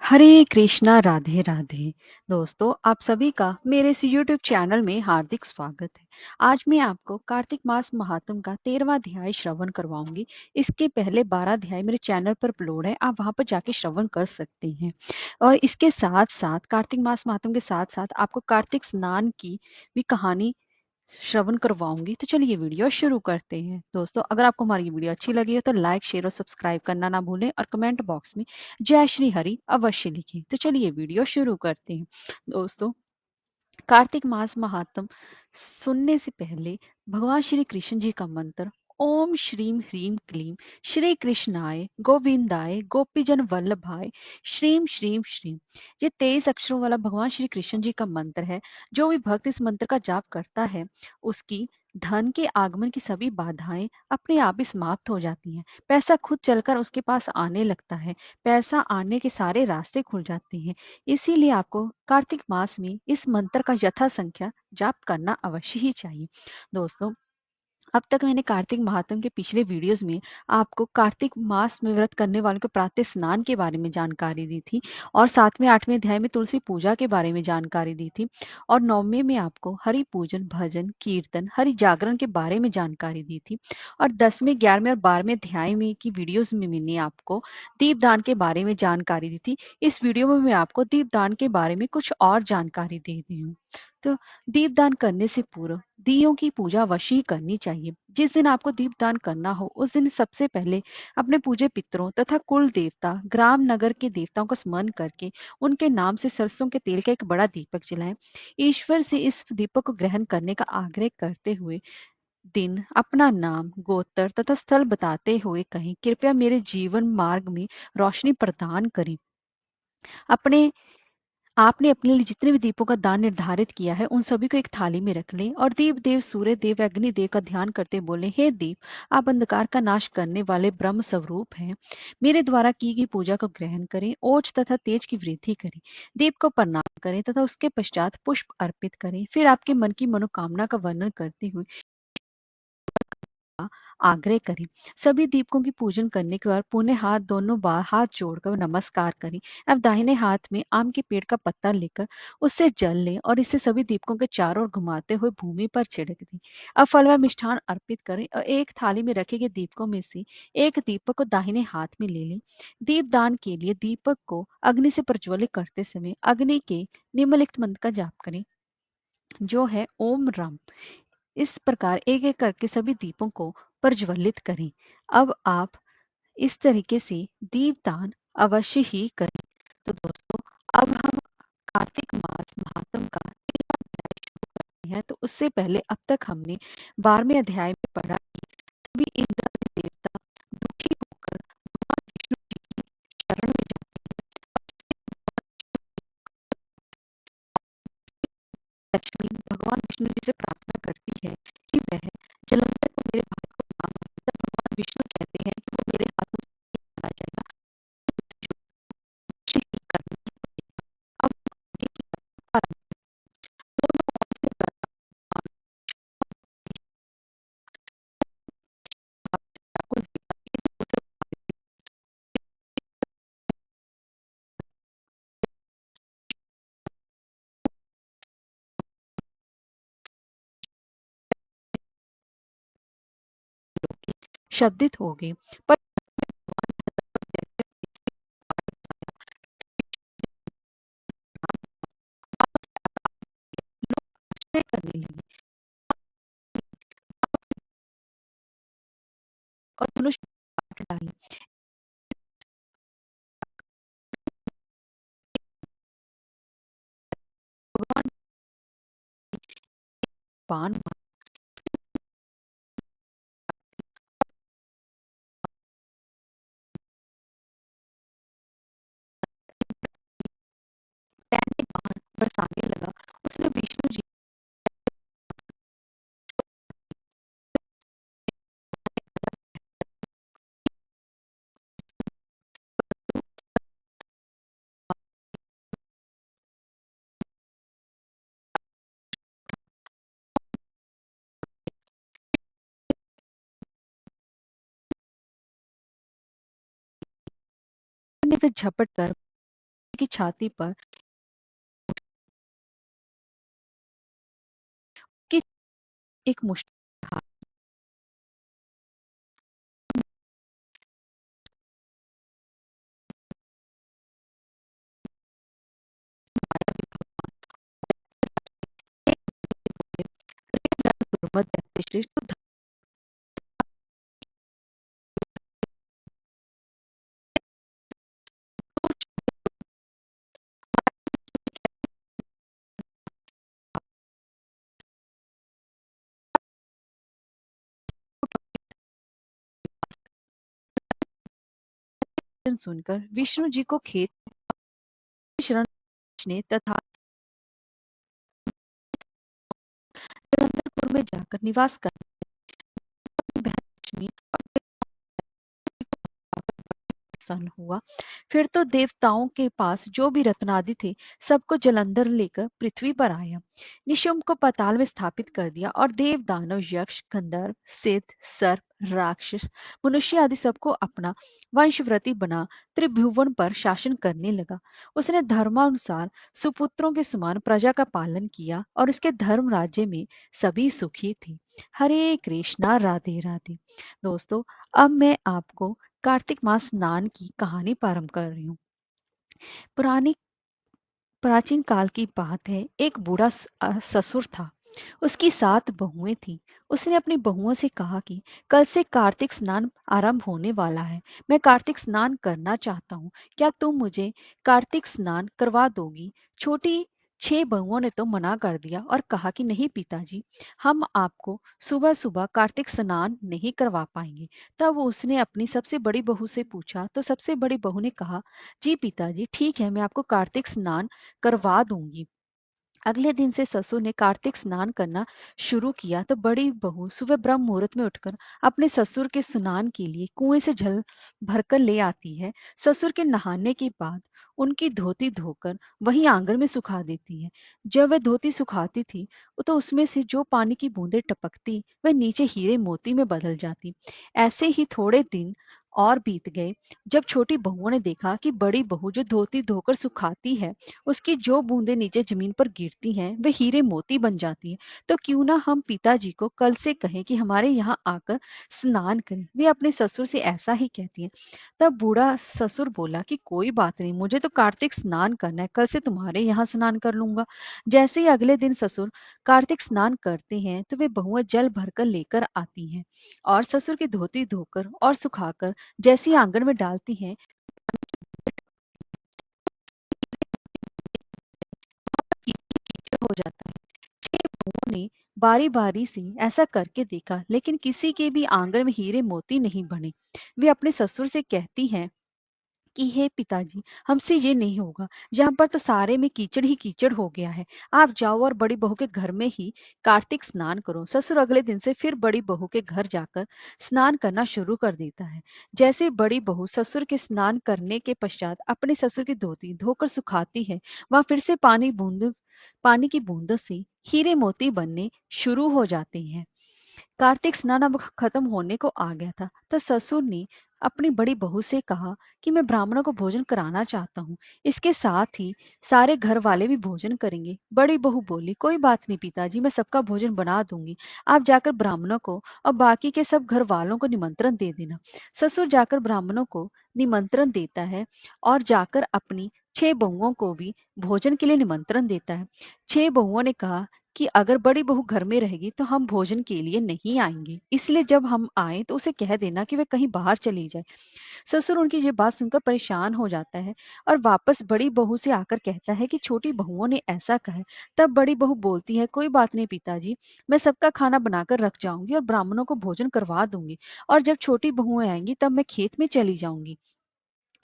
हरे कृष्णा राधे राधे। दोस्तों, आप सभी का मेरे इस यूट्यूब चैनल में हार्दिक स्वागत है। आज मैं आपको कार्तिक मास महात्म का 13वां अध्याय श्रवण करवाऊंगी। इसके पहले 12 अध्याय मेरे चैनल पर अपलोड है, आप वहां पर जाके श्रवण कर सकते हैं। और इसके साथ साथ कार्तिक मास महात्म के साथ साथ आपको कार्तिक स्नान की भी कहानी श्रवण करवाऊंगी। तो चलिए वीडियो शुरू करते हैं। दोस्तों, अगर आपको हमारी वीडियो अच्छी लगी है तो लाइक शेयर और सब्सक्राइब करना ना भूलें और कमेंट बॉक्स में जय श्री हरि अवश्य लिखें। तो चलिए वीडियो शुरू करते हैं। दोस्तों, कार्तिक मास महात्म सुनने से पहले भगवान श्री कृष्ण जी का मंत्र ओम श्रीम ह्रीम क्लीम श्री कृष्णाय गोविंदाय गोपीजन वल्लभाय श्रीम श्रीम श्रीम। ये 23 अक्षरों वाला भगवान श्री कृष्ण जी का मंत्र है। जो भी भक्त इस मंत्र का जाप करता है उसकी धन के आगमन की सभी बाधाएं अपने आप ही समाप्त हो जाती हैं। पैसा खुद चलकर उसके पास आने लगता है। पैसा आने के सारे रास्ते खुल जाते हैं। इसीलिए आपको कार्तिक मास में इस मंत्र का यथा संख्या जाप करना अवश्य ही चाहिए। दोस्तों, अब तक मैंने कार्तिक महात्म के पिछले वीडियोस में आपको कार्तिक मास में व्रत करने वालों के प्रातः स्नान के बारे में जानकारी दी थी और 7वें 8वें अध्याय में तुलसी पूजा के बारे में जानकारी दी थी और 9वें में आपको हरि पूजन भजन कीर्तन हरि जागरण के बारे में जानकारी दी थी और 10वें 11वें और 12वें अध्याय में की वीडियोस में मैंने आपको दीपदान के बारे में जानकारी दी थी। इस वीडियो में मैं आपको दीपदान के बारे में कुछ और जानकारी दे रही हूँ। तो दीपदान करने से पूर्व दियों की पूजा अवश्य ही करनी चाहिए। जिस दिन आपको दीपदान करना हो उस दिन सबसे पहले अपने पूज्य पितरों तथा कुल देवता ग्राम नगर के देवताओं का स्मरण करके उनके नाम से सरसों के तेल का एक बड़ा दीपक जलाएं। ईश्वर से इस दीपक को ग्रहण करने का आग्रह करते हुए दिन अपना नाम गोत्र तथा स्थल बताते हुए कहें, कृपया मेरे जीवन मार्ग में रोशनी प्रदान करें। अपने आपने अपने लिए जितने भी दीपों का दान निर्धारित किया है उन सभी को एक थाली में रख लें और दीप देव सूर्य देव अग्नि देव का ध्यान करते बोले, हे दीप, आप अंधकार का नाश करने वाले ब्रह्म स्वरूप हैं। मेरे द्वारा की गई पूजा को ग्रहण करें, ओज तथा तेज की वृद्धि करें। दीप को प्रणाम करें तथा उसके पश्चात पुष्प अर्पित करें। फिर आपके मन की मनोकामना का वर्णन करते हुए आग्रह करें। सभी दीपकों की पूजन करने के बाद पुनः हाथ दोनों बार हाथ जोड़कर नमस्कार करें। अब दाहिने हाथ में आम के पेड़ का पत्ता लेकर उससे जल लें और इसे सभी दीपकों के चारों ओर घुमाते हुए भूमि पर छिड़क दें। अब फल व मिष्ठान अर्पित करें और एक थाली में रखे गए दीपकों में से एक दीपक को दाहिने हाथ में ले लें। दीप दान के लिए दीपक को अग्नि से प्रज्वलित करते समय अग्नि के निम्नलिखित मंत्र का जाप करें, जो है ओम रम। इस प्रकार एक एक करके सभी दीपों को प्रज्वलित करें। अब आप इस तरीके से दीपदान अवश्य ही करें। तो दोस्तों, अब हम कार्तिक मास महात्म का 13वां अध्याय शुरू करते हैं। तो उससे पहले अब तक हमने 12वें अध्याय में पढ़ा कि सभी इंद्र आदि देवता दुखी होकर भगवान विष्णु जी की शरण में जाते हैं। लक्ष्मी भगवान विष्णु जी से प्रार्थना करती है कि वह जलंधर को मेरे भाई को नाम दे। तब भगवान विष्णु कहते हैं कि वो मेरे हाथों से मारा जाएगा, उसे ही करना ही पड़ेगा। अब आगे की कथा आरंभ। दोनों ओर से भगवान को देखा, इन उसे शब्दित हो गए। पर लोग करने लगे और दोनों काट डाले। भगवान बाण पहले बाण बरसाने लगा। उसने विष्णु जी ने फिर झपट कर की छाती पर कि एक मुश्किल मत देखते श्रेष्ठ वचन सुनकर विष्णु जी को खेत में शरण पूछने तथा जलंधरपुर में जाकर निवास करने बहन लक्ष्मी प्रसन्न हुआ। फिर तो देवताओं के पास जो भी रत्न आदि थे सबको जलंधर लेकर पृथ्वी पर आया। निशुंभ को पाताल में स्थापित कर दिया और देव दानव यक्ष गंधर्व सिद्ध सर्प राक्षस मनुष्य आदि सबको अपना वंशव्रती बना त्रिभुवन पर शासन करने लगा। उसने धर्मानुसार सुपुत्रों के समान प्रजा का पालन किया और उसके धर्म राज्य में सभी सुखी थे। हरे कृष्णा राधे राधे। दोस्तों, अब मैं आपको कार्तिक मास स्नान की कहानी प्रारंभ कर रही हूँ। पुरानी प्राचीन काल की बात है। एक बूढ़ा ससुर था। उसकी 7 बहुएं थीं। उसने अपनी बहुओं से कहा कि कल से कार्तिक स्नान आरंभ होने वाला है। मैं कार्तिक स्नान करना चाहता हूँ। क्या तुम मुझे कार्तिक स्नान करवा दोगी? छोटी 6 बहुओं ने तो मना कर दिया और कहा कि नहीं पिताजी, हम आपको सुबह सुबह कार्तिक स्नान नहीं करवा पाएंगे। तब उसने अपनी सबसे बड़ी बहू से पूछा तो सबसे बड़ी बहू ने कहा, जी पिताजी, ठीक है, मैं आपको कार्तिक स्नान करवा दूंगी। अगले दिन से ससुर ने कार्तिक स्नान करना शुरू किया तो बड़ी बहू सुबह ब्रह्म मुहूर्त में उठकर अपने ससुर के स्नान के लिए कुएं से जल भरकर ले आती है। ससुर के नहाने के बाद उनकी धोती धोकर वहीं आंगन में सुखा देती है। जब वह धोती सुखाती थी तो उसमें से जो पानी की बूंदें टपकती वह नीचे हीरे मोती में बदल जाती। ऐसे ही थोड़े दिन और बीत गए। जब छोटी बहुओं ने देखा कि बड़ी बहू जो धोती धोकर सुखाती है उसकी जो बूंदें नीचे जमीन पर गिरती हैं वे हीरे मोती बन जाती हैं। तो क्यों ना हम पिताजी को कल से कहें कि हमारे यहाँ आकर स्नान करें। वे अपने ससुर से ऐसा ही कहती हैं। तब बूढ़ा ससुर बोला कि कोई बात नहीं, मुझे तो कार्तिक स्नान करना है, कल से तुम्हारे यहाँ स्नान कर लूंगा। जैसे ही अगले दिन ससुर कार्तिक स्नान करते हैं तो वे बहुएं जल भरकर लेकर आती हैं और ससुर की धोती धोकर और सुखाकर जैसी आंगन में डालती हैं कीचड़ हो जाता है। 6 बहुओं ने बारी बारी से ऐसा करके देखा लेकिन किसी के भी आंगन में हीरे मोती नहीं बने। वे अपने ससुर से कहती हैं कि हे पिताजी, हमसे ये नहीं होगा। यहाँ पर तो सारे में कीचड़ ही कीचड़ हो गया है। आप जाओ और बड़ी बहू के घर में ही कार्तिक स्नान करो। ससुर अगले दिन से फिर बड़ी बहू के घर जाकर स्नान करना शुरू कर देता है। जैसे बड़ी बहू ससुर के स्नान करने के पश्चात अपने ससुर की धोती धोकर सुखाती है, वहां फिर से पानी की बूंदों से हीरे मोती बनने शुरू हो जाते हैं। कार्तिक स्नान अब खत्म होने को आ गया था तो ससुर ने अपनी बड़ी बहू से कहा कि मैं ब्राह्मणों को भोजन कराना चाहता हूँ। इसके साथ ही सारे घर वाले भी भोजन करेंगे। बड़ी बहू बोली, कोई बात नहीं पिताजी, मैं सबका भोजन बना दूंगी। आप जाकर ब्राह्मणों को और बाकी के सब घर वालों को निमंत्रण दे देना। ससुर जाकर ब्राह्मणों को निमंत्रण देता है और जाकर अपनी 6 बहुओं को भी भोजन के लिए निमंत्रण देता है। 6 बहुओं ने कहा कि अगर बड़ी बहू घर में रहेगी तो हम भोजन के लिए नहीं आएंगे, इसलिए जब हम आए तो उसे कह देना कि वे कहीं बाहर चली जाए। ससुर उनकी ये बात सुनकर परेशान हो जाता है और वापस बड़ी बहू से आकर कहता है कि छोटी बहुओं ने ऐसा कहा है। तब बड़ी बहू बोलती है, कोई बात नहीं पिताजी, मैं सबका खाना बनाकर रख जाऊंगी और ब्राह्मणों को भोजन करवा दूंगी और जब छोटी बहुएं आएंगी तब मैं खेत में चली जाऊंगी।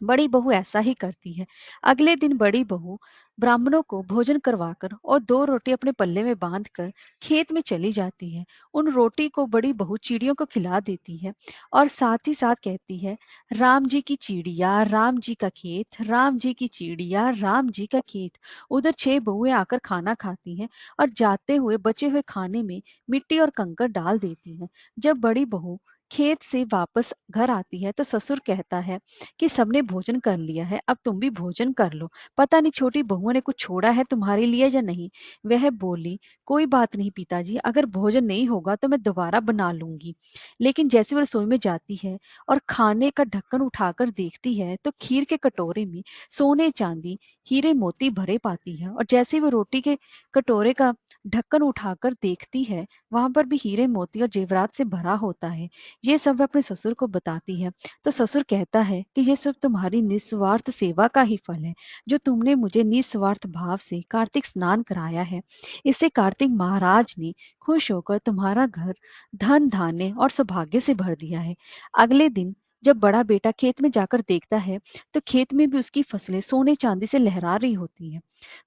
बड़ी बहू ऐसा ही करती है। अगले दिन बड़ी बहू ब्राह्मणों को भोजन करवाकर और 2 रोटी अपने पल्ले में बांधकर खेत में चली जाती है। उन रोटी को बड़ी बहू चिड़ियों को खिला देती है और साथ ही साथ कहती है, राम जी की चिड़िया राम जी का खेत, राम जी की चिड़िया राम जी का खेत। उधर 6 बहुएं आकर खाना खाती हैं और जाते हुए बचे हुए खाने में मिट्टी और कंकड़ डाल देती हैं। जब बड़ी बहू खेत से वापस घर आती है तो ससुर कहता है कि सबने भोजन कर लिया है, अब तुम भी भोजन कर लो। पता नहीं छोटी बहुओं ने कुछ छोड़ा है तुम्हारे लिए या नहीं। वह बोली, कोई बात नहीं पिताजी, अगर भोजन नहीं होगा तो मैं दोबारा बना लूंगी। लेकिन जैसे वो रसोई में जाती है और खाने का ढक्कन उठाकर देखती है तो खीर के कटोरे में सोने चांदी हीरे मोती भरे पाती है। और जैसे ही वो रोटी के कटोरे का ढक्कन उठाकर देखती है, वहां पर भी हीरे मोती और जेवरात से भरा होता है। ये सब वह अपने ससुर को बताती है। तो ससुर कहता है कि ये सब तुम्हारी निस्वार्थ सेवा का ही फल है, जो तुमने मुझे निस्वार्थ भाव से कार्तिक स्नान कराया है। इससे कार्तिक महाराज ने खुश होकर तुम्हारा घर धन धान्य और सौभाग्य से भर दिया है। अगले दिन जब बड़ा बेटा खेत में जाकर देखता है तो खेत में भी उसकी फसलें सोने चांदी से लहरा रही होती हैं।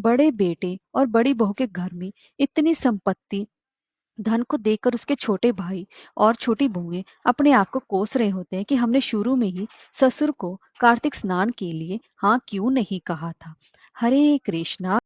बड़े बेटे और बड़ी बहू के घर में इतनी संपत्ति धन को देखकर उसके छोटे भाई और छोटी बहुएं अपने आप को कोस रहे होते हैं कि हमने शुरू में ही ससुर को कार्तिक स्नान के लिए हाँ क्यों नहीं कहा था। हरे कृष्णा।